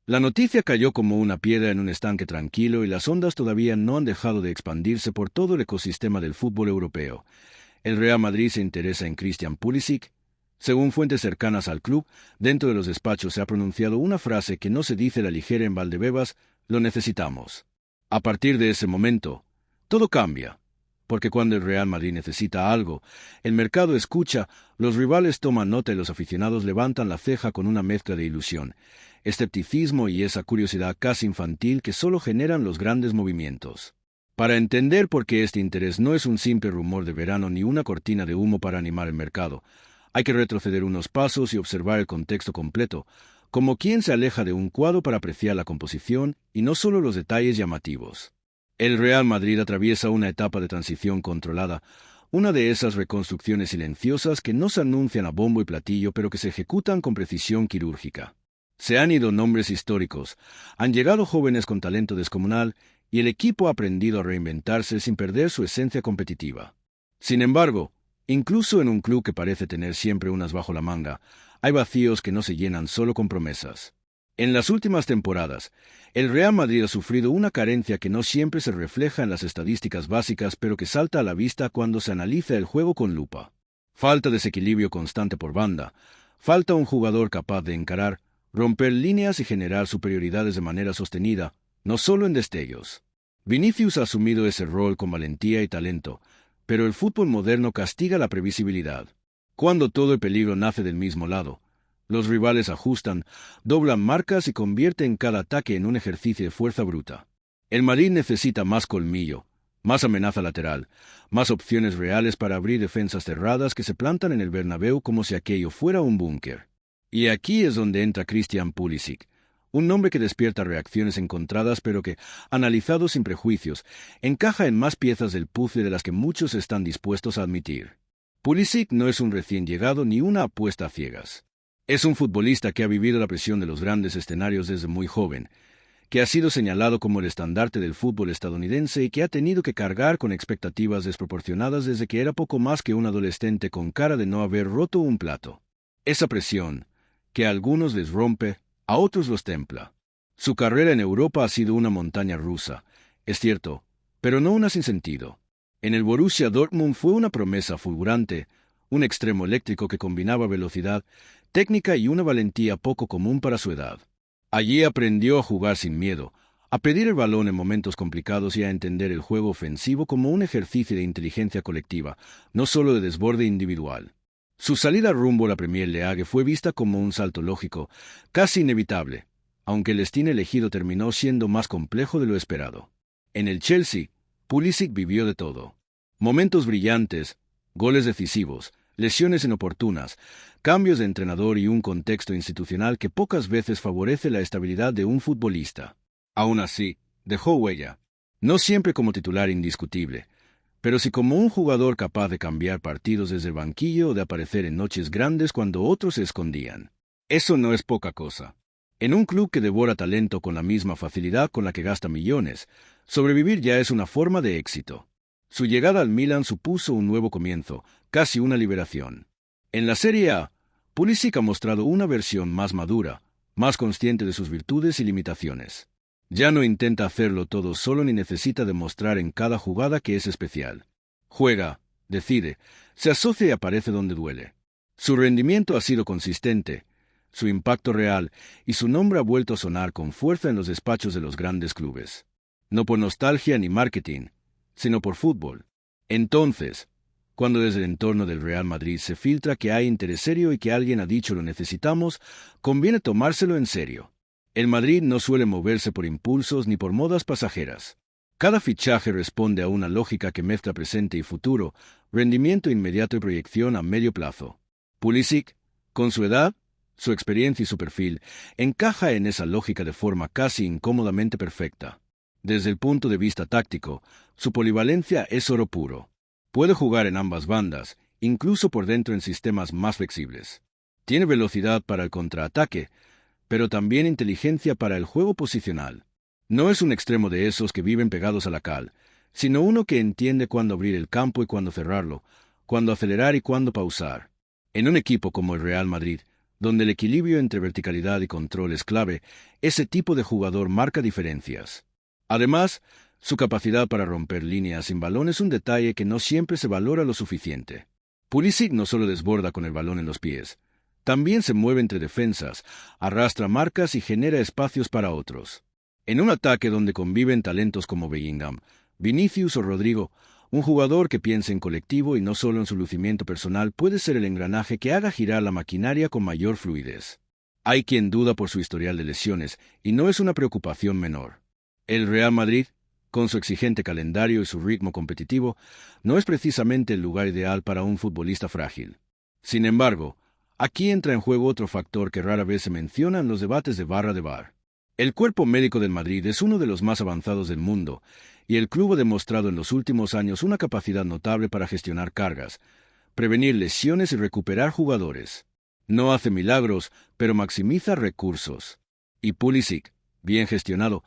La noticia cayó como una piedra en un estanque tranquilo y las ondas todavía no han dejado de expandirse por todo el ecosistema del fútbol europeo. El Real Madrid se interesa en Christian Pulisic. Según fuentes cercanas al club, dentro de los despachos se ha pronunciado una frase que no se dice a la ligera en Valdebebas: lo necesitamos. A partir de ese momento, todo cambia, porque cuando el Real Madrid necesita algo, el mercado escucha, los rivales toman nota y los aficionados levantan la ceja con una mezcla de ilusión, escepticismo y esa curiosidad casi infantil que solo generan los grandes movimientos. Para entender por qué este interés no es un simple rumor de verano ni una cortina de humo para animar el mercado, hay que retroceder unos pasos y observar el contexto completo, como quien se aleja de un cuadro para apreciar la composición y no solo los detalles llamativos. El Real Madrid atraviesa una etapa de transición controlada, una de esas reconstrucciones silenciosas que no se anuncian a bombo y platillo pero que se ejecutan con precisión quirúrgica. Se han ido nombres históricos, han llegado jóvenes con talento descomunal y el equipo ha aprendido a reinventarse sin perder su esencia competitiva. Sin embargo, incluso en un club que parece tener siempre unas bajo la manga, hay vacíos que no se llenan solo con promesas. En las últimas temporadas, el Real Madrid ha sufrido una carencia que no siempre se refleja en las estadísticas básicas pero que salta a la vista cuando se analiza el juego con lupa. Falta desequilibrio constante por banda, falta un jugador capaz de encarar, romper líneas y generar superioridades de manera sostenida, no solo en destellos. Vinicius ha asumido ese rol con valentía y talento, pero el fútbol moderno castiga la previsibilidad. Cuando todo el peligro nace del mismo lado, los rivales ajustan, doblan marcas y convierten cada ataque en un ejercicio de fuerza bruta. El Madrid necesita más colmillo, más amenaza lateral, más opciones reales para abrir defensas cerradas que se plantan en el Bernabéu como si aquello fuera un búnker. Y aquí es donde entra Christian Pulisic, un nombre que despierta reacciones encontradas pero que, analizado sin prejuicios, encaja en más piezas del puzzle de las que muchos están dispuestos a admitir. Pulisic no es un recién llegado ni una apuesta a ciegas. Es un futbolista que ha vivido la presión de los grandes escenarios desde muy joven, que ha sido señalado como el estandarte del fútbol estadounidense y que ha tenido que cargar con expectativas desproporcionadas desde que era poco más que un adolescente con cara de no haber roto un plato. Esa presión, que a algunos les rompe, a otros los templa. Su carrera en Europa ha sido una montaña rusa, es cierto, pero no una sin sentido. En el Borussia Dortmund fue una promesa fulgurante, un extremo eléctrico que combinaba velocidad, técnica y una valentía poco común para su edad. Allí aprendió a jugar sin miedo, a pedir el balón en momentos complicados y a entender el juego ofensivo como un ejercicio de inteligencia colectiva, no solo de desborde individual. Su salida rumbo a la Premier League fue vista como un salto lógico, casi inevitable, aunque el destino elegido terminó siendo más complejo de lo esperado. En el Chelsea, Pulisic vivió de todo. Momentos brillantes, goles decisivos, lesiones inoportunas, cambios de entrenador y un contexto institucional que pocas veces favorece la estabilidad de un futbolista. Aún así, dejó huella. No siempre como titular indiscutible, pero sí como un jugador capaz de cambiar partidos desde el banquillo o de aparecer en noches grandes cuando otros se escondían. Eso no es poca cosa. En un club que devora talento con la misma facilidad con la que gasta millones, sobrevivir ya es una forma de éxito. Su llegada al Milan supuso un nuevo comienzo, casi una liberación. En la Serie A, Pulisic ha mostrado una versión más madura, más consciente de sus virtudes y limitaciones. Ya no intenta hacerlo todo solo ni necesita demostrar en cada jugada que es especial. Juega, decide, se asocia y aparece donde duele. Su rendimiento ha sido consistente, su impacto real y su nombre ha vuelto a sonar con fuerza en los despachos de los grandes clubes. No por nostalgia ni marketing, sino por fútbol. Entonces, cuando desde el entorno del Real Madrid se filtra que hay interés serio y que alguien ha dicho lo necesitamos, conviene tomárselo en serio. El Madrid no suele moverse por impulsos ni por modas pasajeras. Cada fichaje responde a una lógica que mezcla presente y futuro, rendimiento inmediato y proyección a medio plazo. Pulisic, con su edad, su experiencia y su perfil, encaja en esa lógica de forma casi incómodamente perfecta. Desde el punto de vista táctico, su polivalencia es oro puro. Puede jugar en ambas bandas, incluso por dentro en sistemas más flexibles. Tiene velocidad para el contraataque, pero también inteligencia para el juego posicional. No es un extremo de esos que viven pegados a la cal, sino uno que entiende cuándo abrir el campo y cuándo cerrarlo, cuándo acelerar y cuándo pausar. En un equipo como el Real Madrid, Donde el equilibrio entre verticalidad y control es clave, ese tipo de jugador marca diferencias. Además, su capacidad para romper líneas sin balón es un detalle que no siempre se valora lo suficiente. Pulisic no solo desborda con el balón en los pies, también se mueve entre defensas, arrastra marcas y genera espacios para otros. En un ataque donde conviven talentos como Bellingham, Vinicius o Rodrigo, un jugador que piense en colectivo y no solo en su lucimiento personal puede ser el engranaje que haga girar la maquinaria con mayor fluidez. Hay quien duda por su historial de lesiones, y no es una preocupación menor. El Real Madrid, con su exigente calendario y su ritmo competitivo, no es precisamente el lugar ideal para un futbolista frágil. Sin embargo, aquí entra en juego otro factor que rara vez se menciona en los debates de barra de bar. El cuerpo médico del Madrid es uno de los más avanzados del mundo, y el club ha demostrado en los últimos años una capacidad notable para gestionar cargas, prevenir lesiones y recuperar jugadores. No hace milagros, pero maximiza recursos. Y Pulisic, bien gestionado,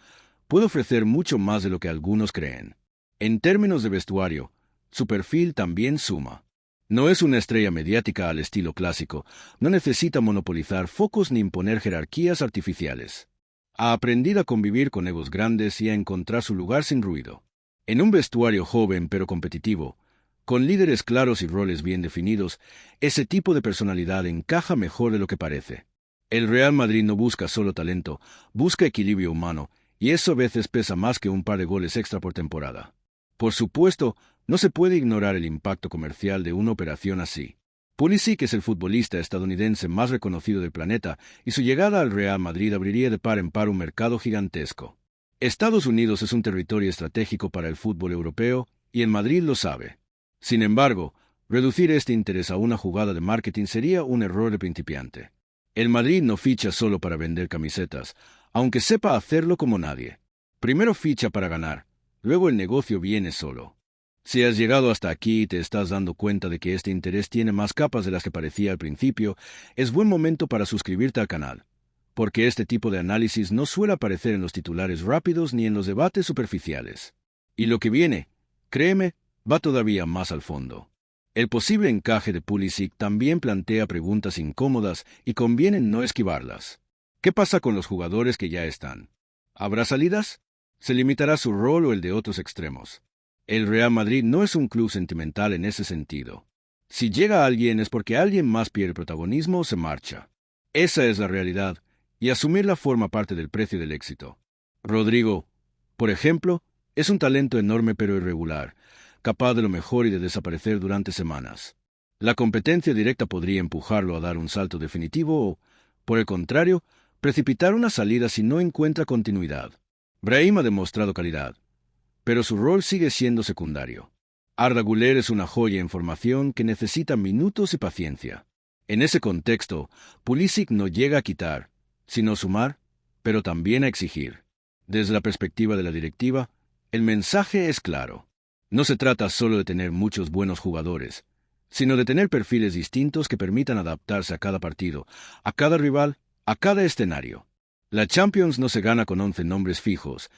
puede ofrecer mucho más de lo que algunos creen. En términos de vestuario, su perfil también suma. No es una estrella mediática al estilo clásico, no necesita monopolizar focos ni imponer jerarquías artificiales. Ha aprendido a convivir con egos grandes y a encontrar su lugar sin ruido. En un vestuario joven pero competitivo, con líderes claros y roles bien definidos, ese tipo de personalidad encaja mejor de lo que parece. El Real Madrid no busca solo talento, busca equilibrio humano, y eso a veces pesa más que un par de goles extra por temporada. Por supuesto, no se puede ignorar el impacto comercial de una operación así. Pulisic es el futbolista estadounidense más reconocido del planeta y su llegada al Real Madrid abriría de par en par un mercado gigantesco. Estados Unidos es un territorio estratégico para el fútbol europeo y el Madrid lo sabe. Sin embargo, reducir este interés a una jugada de marketing sería un error de principiante. El Madrid no ficha solo para vender camisetas, aunque sepa hacerlo como nadie. Primero ficha para ganar, luego el negocio viene solo. Si has llegado hasta aquí y te estás dando cuenta de que este interés tiene más capas de las que parecía al principio, es buen momento para suscribirte al canal, porque este tipo de análisis no suele aparecer en los titulares rápidos ni en los debates superficiales. Y lo que viene, créeme, va todavía más al fondo. El posible encaje de Pulisic también plantea preguntas incómodas y conviene no esquivarlas. ¿Qué pasa con los jugadores que ya están? ¿Habrá salidas? ¿Se limitará su rol o el de otros extremos? El Real Madrid no es un club sentimental en ese sentido. Si llega alguien es porque alguien más pierde protagonismo o se marcha. Esa es la realidad, y asumirla forma parte del precio del éxito. Rodrigo, por ejemplo, es un talento enorme pero irregular, capaz de lo mejor y de desaparecer durante semanas. La competencia directa podría empujarlo a dar un salto definitivo o, por el contrario, precipitar una salida si no encuentra continuidad. Brahim ha demostrado calidad, pero su rol sigue siendo secundario. Arda Güler es una joya en formación que necesita minutos y paciencia. En ese contexto, Pulisic no llega a quitar, sino sumar, pero también a exigir. Desde la perspectiva de la directiva, el mensaje es claro. No se trata solo de tener muchos buenos jugadores, sino de tener perfiles distintos que permitan adaptarse a cada partido, a cada rival, a cada escenario. La Champions no se gana con 11 nombres fijos,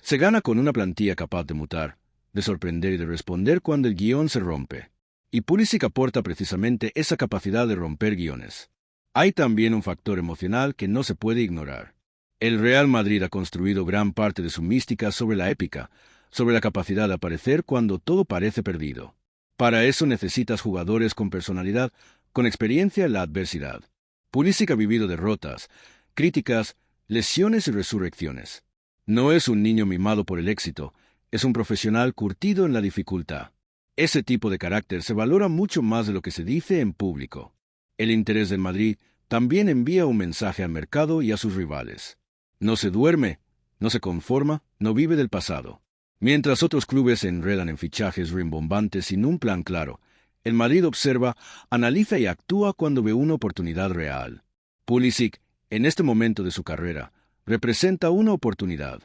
se gana con una plantilla capaz de mutar, de sorprender y de responder cuando el guión se rompe. Y Pulisic aporta precisamente esa capacidad de romper guiones. Hay también un factor emocional que no se puede ignorar. El Real Madrid ha construido gran parte de su mística sobre la épica, sobre la capacidad de aparecer cuando todo parece perdido. Para eso necesitas jugadores con personalidad, con experiencia en la adversidad. Pulisic ha vivido derrotas, críticas, lesiones y resurrecciones. No es un niño mimado por el éxito, es un profesional curtido en la dificultad. Ese tipo de carácter se valora mucho más de lo que se dice en público. El interés del Madrid también envía un mensaje al mercado y a sus rivales. No se duerme, no se conforma, no vive del pasado. Mientras otros clubes se enredan en fichajes rimbombantes sin un plan claro, el Madrid observa, analiza y actúa cuando ve una oportunidad real. Pulisic, en este momento de su carrera, representa una oportunidad.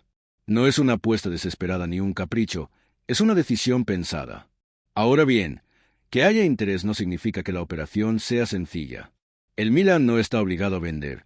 No es una apuesta desesperada ni un capricho, es una decisión pensada. Ahora bien, que haya interés no significa que la operación sea sencilla. El Milan no está obligado a vender,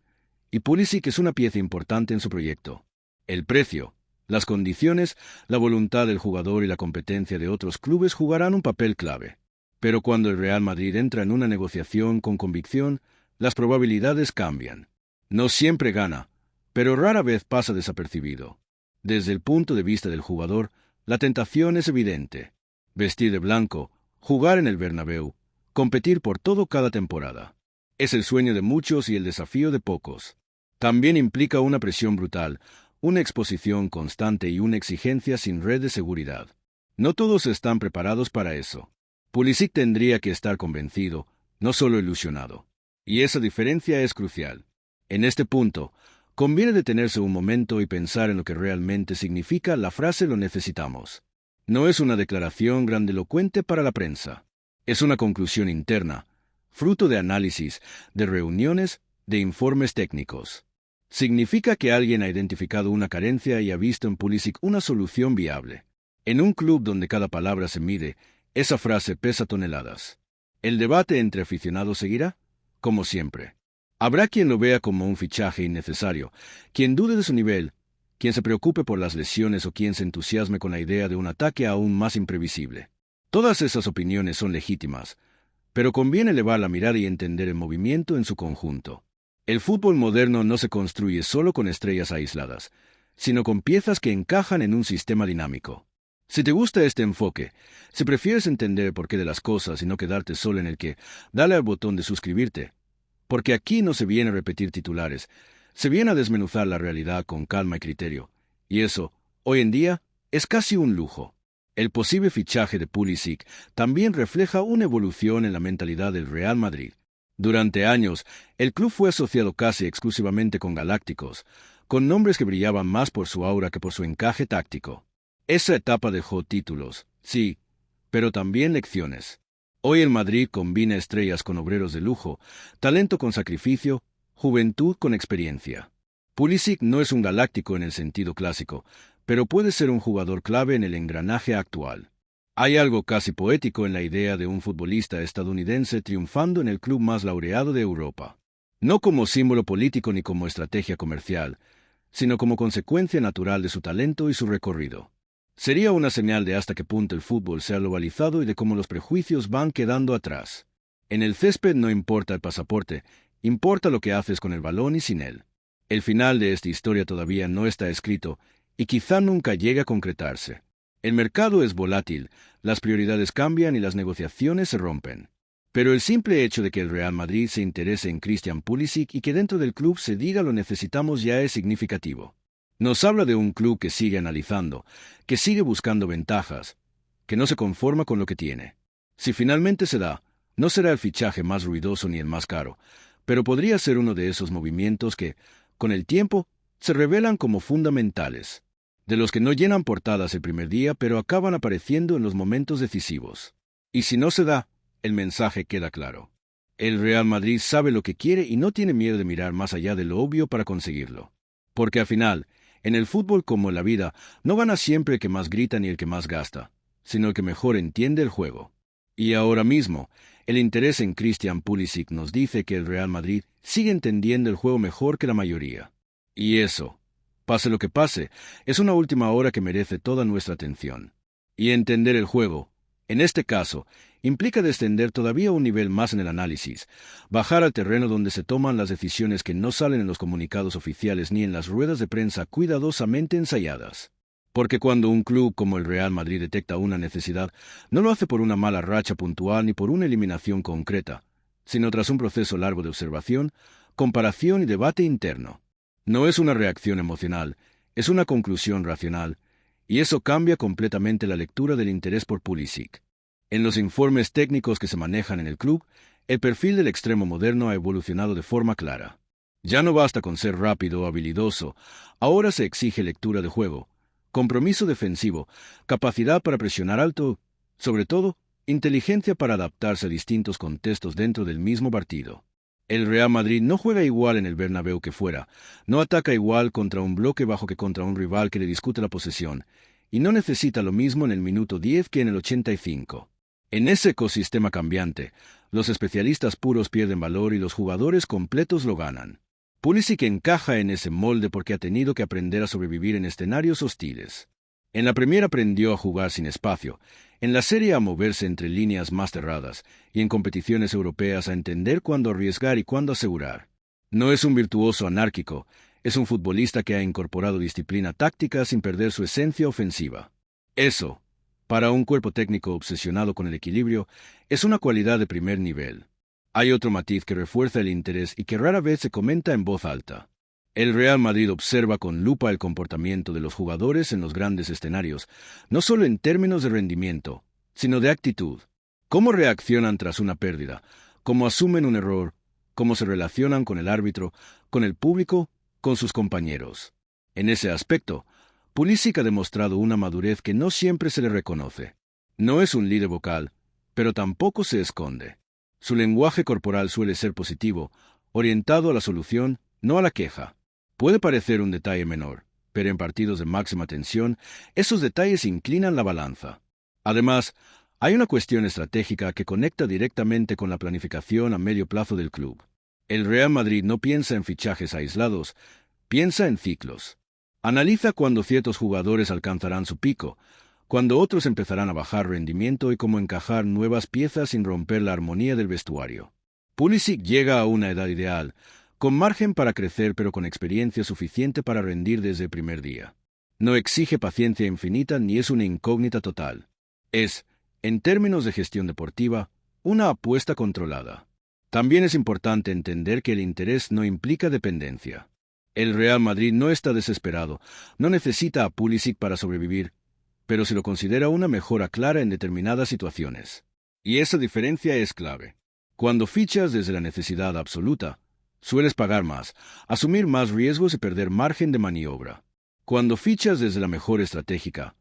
y Pulisic es una pieza importante en su proyecto. El precio, las condiciones, la voluntad del jugador y la competencia de otros clubes jugarán un papel clave. Pero cuando el Real Madrid entra en una negociación con convicción, las probabilidades cambian. No siempre gana, pero rara vez pasa desapercibido. Desde el punto de vista del jugador, la tentación es evidente. Vestir de blanco, jugar en el Bernabéu, competir por todo cada temporada. Es el sueño de muchos y el desafío de pocos. También implica una presión brutal, una exposición constante y una exigencia sin red de seguridad. No todos están preparados para eso. Pulisic tendría que estar convencido, no solo ilusionado. Y esa diferencia es crucial. En este punto, conviene detenerse un momento y pensar en lo que realmente significa la frase «lo necesitamos». No es una declaración grandilocuente para la prensa. Es una conclusión interna, fruto de análisis, de reuniones, de informes técnicos. Significa que alguien ha identificado una carencia y ha visto en Pulisic una solución viable. En un club donde cada palabra se mide, esa frase pesa toneladas. ¿El debate entre aficionados seguirá? Como siempre. Habrá quien lo vea como un fichaje innecesario, quien dude de su nivel, quien se preocupe por las lesiones o quien se entusiasme con la idea de un ataque aún más imprevisible. Todas esas opiniones son legítimas, pero conviene elevar la mirada y entender el movimiento en su conjunto. El fútbol moderno no se construye solo con estrellas aisladas, sino con piezas que encajan en un sistema dinámico. Si te gusta este enfoque, si prefieres entender el porqué de las cosas y no quedarte solo en el que, dale al botón de suscribirte, porque aquí no se viene a repetir titulares, se viene a desmenuzar la realidad con calma y criterio, y eso, hoy en día, es casi un lujo. El posible fichaje de Pulisic también refleja una evolución en la mentalidad del Real Madrid. Durante años, el club fue asociado casi exclusivamente con galácticos, con nombres que brillaban más por su aura que por su encaje táctico. Esa etapa dejó títulos, sí, pero también lecciones. Hoy el Madrid combina estrellas con obreros de lujo, talento con sacrificio, juventud con experiencia. Pulisic no es un galáctico en el sentido clásico, pero puede ser un jugador clave en el engranaje actual. Hay algo casi poético en la idea de un futbolista estadounidense triunfando en el club más laureado de Europa. No como símbolo político ni como estrategia comercial, sino como consecuencia natural de su talento y su recorrido. Sería una señal de hasta qué punto el fútbol se ha globalizado y de cómo los prejuicios van quedando atrás. En el césped no importa el pasaporte, importa lo que haces con el balón y sin él. El final de esta historia todavía no está escrito y quizá nunca llegue a concretarse. El mercado es volátil, las prioridades cambian y las negociaciones se rompen. Pero el simple hecho de que el Real Madrid se interese en Christian Pulisic y que dentro del club se diga lo necesitamos ya es significativo. Nos habla de un club que sigue analizando, que sigue buscando ventajas, que no se conforma con lo que tiene. Si finalmente se da, no será el fichaje más ruidoso ni el más caro, pero podría ser uno de esos movimientos que, con el tiempo, se revelan como fundamentales. De los que no llenan portadas el primer día, pero acaban apareciendo en los momentos decisivos. Y si no se da, el mensaje queda claro. El Real Madrid sabe lo que quiere y no tiene miedo de mirar más allá de lo obvio para conseguirlo. Porque al final, en el fútbol como en la vida, no gana siempre el que más grita ni el que más gasta, sino el que mejor entiende el juego. Y ahora mismo, el interés en Christian Pulisic nos dice que el Real Madrid sigue entendiendo el juego mejor que la mayoría. Y eso, pase lo que pase, es una última hora que merece toda nuestra atención. Y entender el juego, en este caso, implica descender todavía un nivel más en el análisis, bajar al terreno donde se toman las decisiones que no salen en los comunicados oficiales ni en las ruedas de prensa cuidadosamente ensayadas. Porque cuando un club como el Real Madrid detecta una necesidad, no lo hace por una mala racha puntual ni por una eliminación concreta, sino tras un proceso largo de observación, comparación y debate interno. No es una reacción emocional, es una conclusión racional, y eso cambia completamente la lectura del interés por Pulisic. En los informes técnicos que se manejan en el club, el perfil del extremo moderno ha evolucionado de forma clara. Ya no basta con ser rápido o habilidoso, ahora se exige lectura de juego, compromiso defensivo, capacidad para presionar alto, sobre todo, inteligencia para adaptarse a distintos contextos dentro del mismo partido. El Real Madrid no juega igual en el Bernabéu que fuera, no ataca igual contra un bloque bajo que contra un rival que le discute la posesión, y no necesita lo mismo en el minuto 10 que en el 85. En ese ecosistema cambiante, los especialistas puros pierden valor y los jugadores completos lo ganan. Pulisic encaja en ese molde porque ha tenido que aprender a sobrevivir en escenarios hostiles. En la Premier aprendió a jugar sin espacio, En la Serie A moverse entre líneas más cerradas y en competiciones europeas a entender cuándo arriesgar y cuándo asegurar. No es un virtuoso anárquico, es un futbolista que ha incorporado disciplina táctica sin perder su esencia ofensiva. Eso, para un cuerpo técnico obsesionado con el equilibrio, es una cualidad de primer nivel. Hay otro matiz que refuerza el interés y que rara vez se comenta en voz alta. El Real Madrid observa con lupa el comportamiento de los jugadores en los grandes escenarios, no solo en términos de rendimiento, sino de actitud. Cómo reaccionan tras una pérdida, cómo asumen un error, cómo se relacionan con el árbitro, con el público, con sus compañeros. En ese aspecto, Pulisic ha demostrado una madurez que no siempre se le reconoce. No es un líder vocal, pero tampoco se esconde. Su lenguaje corporal suele ser positivo, orientado a la solución, no a la queja. Puede parecer un detalle menor, pero en partidos de máxima tensión, esos detalles inclinan la balanza. Además, hay una cuestión estratégica que conecta directamente con la planificación a medio plazo del club. El Real Madrid no piensa en fichajes aislados, piensa en ciclos. Analiza cuándo ciertos jugadores alcanzarán su pico, cuando otros empezarán a bajar rendimiento y cómo encajar nuevas piezas sin romper la armonía del vestuario. Pulisic llega a una edad ideal, con margen para crecer pero con experiencia suficiente para rendir desde el primer día. No exige paciencia infinita ni es una incógnita total. Es, en términos de gestión deportiva, una apuesta controlada. También es importante entender que el interés no implica dependencia. El Real Madrid no está desesperado, no necesita a Pulisic para sobrevivir, pero se lo considera una mejora clara en determinadas situaciones. Y esa diferencia es clave. Cuando fichas desde la necesidad absoluta, sueles pagar más, asumir más riesgos y perder margen de maniobra. Cuando fichas desde la mejor estratégica,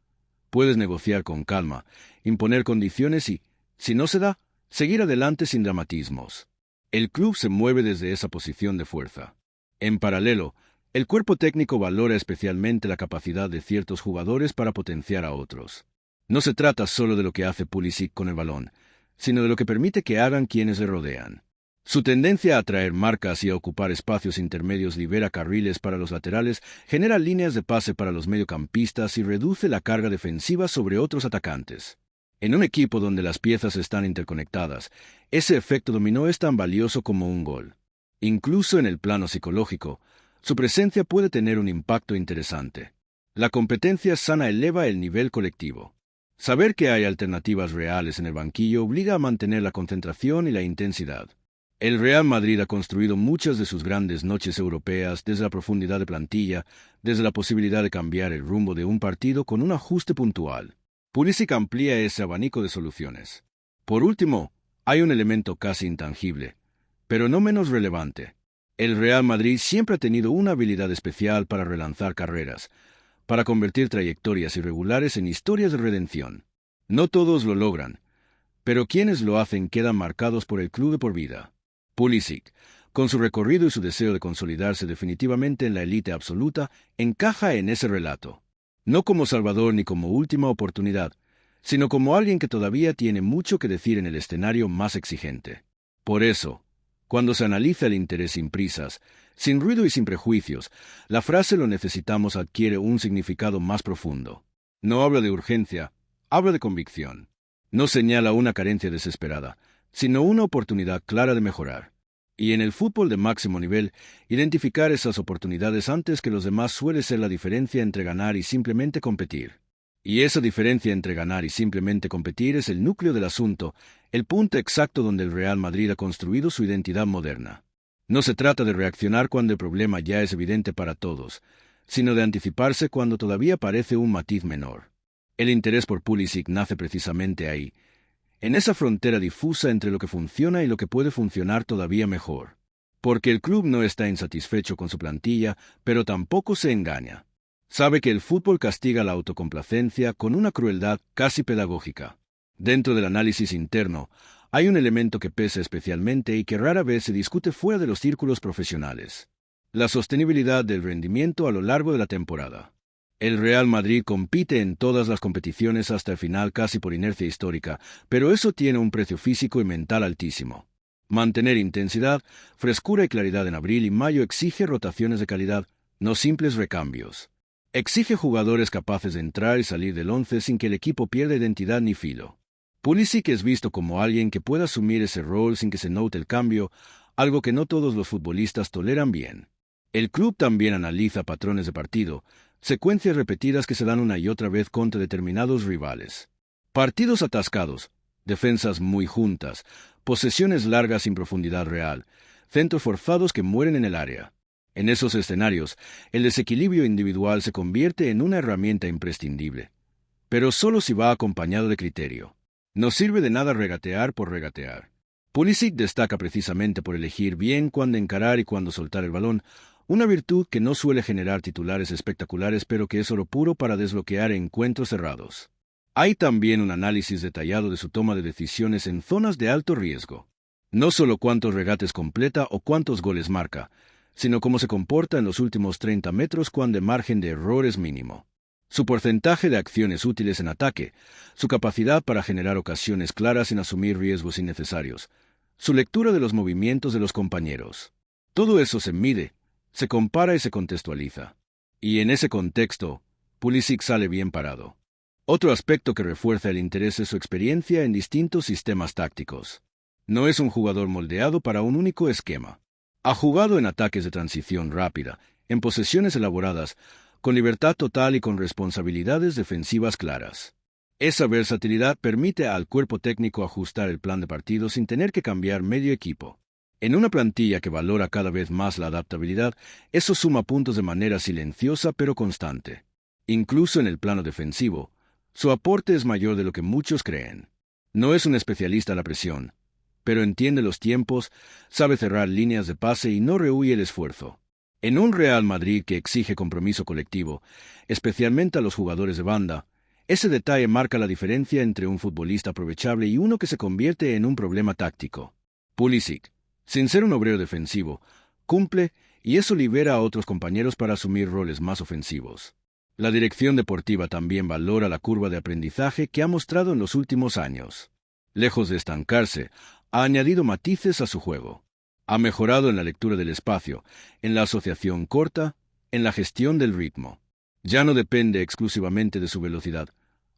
puedes negociar con calma, imponer condiciones y, si no se da, seguir adelante sin dramatismos. El club se mueve desde esa posición de fuerza. En paralelo, el cuerpo técnico valora especialmente la capacidad de ciertos jugadores para potenciar a otros. No se trata solo de lo que hace Pulisic con el balón, sino de lo que permite que hagan quienes le rodean. Su tendencia a atraer marcas y a ocupar espacios intermedios libera carriles para los laterales, genera líneas de pase para los mediocampistas y reduce la carga defensiva sobre otros atacantes. En un equipo donde las piezas están interconectadas, ese efecto dominó es tan valioso como un gol. Incluso en el plano psicológico, su presencia puede tener un impacto interesante. La competencia sana eleva el nivel colectivo. Saber que hay alternativas reales en el banquillo obliga a mantener la concentración y la intensidad. El Real Madrid ha construido muchas de sus grandes noches europeas desde la profundidad de plantilla, desde la posibilidad de cambiar el rumbo de un partido con un ajuste puntual. Pulisic amplía ese abanico de soluciones. Por último, hay un elemento casi intangible, pero no menos relevante. El Real Madrid siempre ha tenido una habilidad especial para relanzar carreras, para convertir trayectorias irregulares en historias de redención. No todos lo logran, pero quienes lo hacen quedan marcados por el club de por vida. Pulisic, con su recorrido y su deseo de consolidarse definitivamente en la élite absoluta, encaja en ese relato. No como salvador ni como última oportunidad, sino como alguien que todavía tiene mucho que decir en el escenario más exigente. Por eso, cuando se analiza el interés sin prisas, sin ruido y sin prejuicios, la frase "lo necesitamos" adquiere un significado más profundo. No habla de urgencia, habla de convicción. No señala una carencia desesperada, sino una oportunidad clara de mejorar. Y en el fútbol de máximo nivel, identificar esas oportunidades antes que los demás suele ser la diferencia entre ganar y simplemente competir. Y esa diferencia entre ganar y simplemente competir es el núcleo del asunto, el punto exacto donde el Real Madrid ha construido su identidad moderna. No se trata de reaccionar cuando el problema ya es evidente para todos, sino de anticiparse cuando todavía parece un matiz menor. El interés por Pulisic nace precisamente ahí, en esa frontera difusa entre lo que funciona y lo que puede funcionar todavía mejor. Porque el club no está insatisfecho con su plantilla, pero tampoco se engaña. Sabe que el fútbol castiga la autocomplacencia con una crueldad casi pedagógica. Dentro del análisis interno, hay un elemento que pesa especialmente y que rara vez se discute fuera de los círculos profesionales: la sostenibilidad del rendimiento a lo largo de la temporada. El Real Madrid compite en todas las competiciones hasta el final casi por inercia histórica, pero eso tiene un precio físico y mental altísimo. Mantener intensidad, frescura y claridad en abril y mayo exige rotaciones de calidad, no simples recambios. Exige jugadores capaces de entrar y salir del once sin que el equipo pierda identidad ni filo. Pulisic es visto como alguien que pueda asumir ese rol sin que se note el cambio, algo que no todos los futbolistas toleran bien. El club también analiza patrones de partido, secuencias repetidas que se dan una y otra vez contra determinados rivales. Partidos atascados, defensas muy juntas, posesiones largas sin profundidad real, centros forzados que mueren en el área. En esos escenarios, el desequilibrio individual se convierte en una herramienta imprescindible. Pero solo si va acompañado de criterio. No sirve de nada regatear por regatear. Pulisic destaca precisamente por elegir bien cuándo encarar y cuándo soltar el balón, una virtud que no suele generar titulares espectaculares pero que es oro puro para desbloquear encuentros cerrados. Hay también un análisis detallado de su toma de decisiones en zonas de alto riesgo. No solo cuántos regates completa o cuántos goles marca, sino cómo se comporta en los últimos 30 metros cuando el margen de error es mínimo. Su porcentaje de acciones útiles en ataque, su capacidad para generar ocasiones claras sin asumir riesgos innecesarios, su lectura de los movimientos de los compañeros. Todo eso se mide, se compara y se contextualiza. Y en ese contexto, Pulisic sale bien parado. Otro aspecto que refuerza el interés es su experiencia en distintos sistemas tácticos. No es un jugador moldeado para un único esquema. Ha jugado en ataques de transición rápida, en posesiones elaboradas, con libertad total y con responsabilidades defensivas claras. Esa versatilidad permite al cuerpo técnico ajustar el plan de partido sin tener que cambiar medio equipo. En una plantilla que valora cada vez más la adaptabilidad, eso suma puntos de manera silenciosa pero constante. Incluso en el plano defensivo, su aporte es mayor de lo que muchos creen. No es un especialista a la presión, pero entiende los tiempos, sabe cerrar líneas de pase y no rehúye el esfuerzo. En un Real Madrid que exige compromiso colectivo, especialmente a los jugadores de banda, ese detalle marca la diferencia entre un futbolista aprovechable y uno que se convierte en un problema táctico. Pulisic, sin ser un obrero defensivo, cumple y eso libera a otros compañeros para asumir roles más ofensivos. La dirección deportiva también valora la curva de aprendizaje que ha mostrado en los últimos años. Lejos de estancarse, ha añadido matices a su juego. Ha mejorado en la lectura del espacio, en la asociación corta, en la gestión del ritmo. Ya no depende exclusivamente de su velocidad,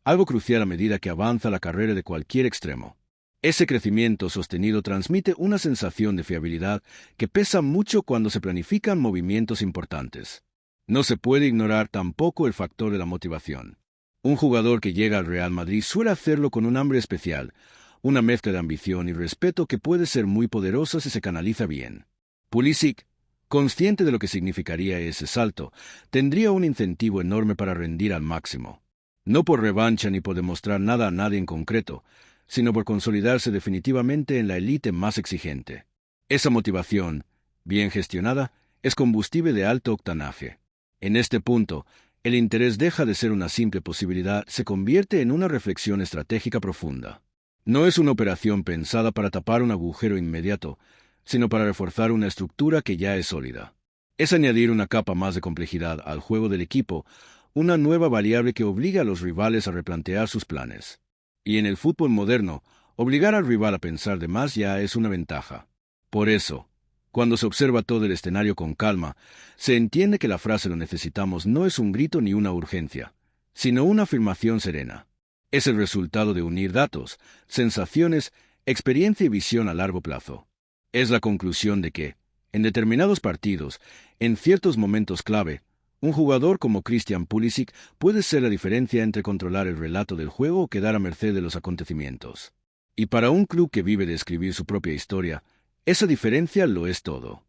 algo crucial a medida que avanza la carrera de cualquier extremo. Ese crecimiento sostenido transmite una sensación de fiabilidad que pesa mucho cuando se planifican movimientos importantes. No se puede ignorar tampoco el factor de la motivación. Un jugador que llega al Real Madrid suele hacerlo con un hambre especial, una mezcla de ambición y respeto que puede ser muy poderosa si se canaliza bien. Pulisic, consciente de lo que significaría ese salto, tendría un incentivo enorme para rendir al máximo. No por revancha ni por demostrar nada a nadie en concreto, sino por consolidarse definitivamente en la élite más exigente. Esa motivación, bien gestionada, es combustible de alto octanaje. En este punto, el interés deja de ser una simple posibilidad, se convierte en una reflexión estratégica profunda. No es una operación pensada para tapar un agujero inmediato, sino para reforzar una estructura que ya es sólida. Es añadir una capa más de complejidad al juego del equipo, una nueva variable que obliga a los rivales a replantear sus planes. Y en el fútbol moderno, obligar al rival a pensar de más ya es una ventaja. Por eso, cuando se observa todo el escenario con calma, se entiende que la frase "lo necesitamos" no es un grito ni una urgencia, sino una afirmación serena. Es el resultado de unir datos, sensaciones, experiencia y visión a largo plazo. Es la conclusión de que, en determinados partidos, en ciertos momentos clave, un jugador como Christian Pulisic puede ser la diferencia entre controlar el relato del juego o quedar a merced de los acontecimientos. Y para un club que vive de escribir su propia historia, esa diferencia lo es todo.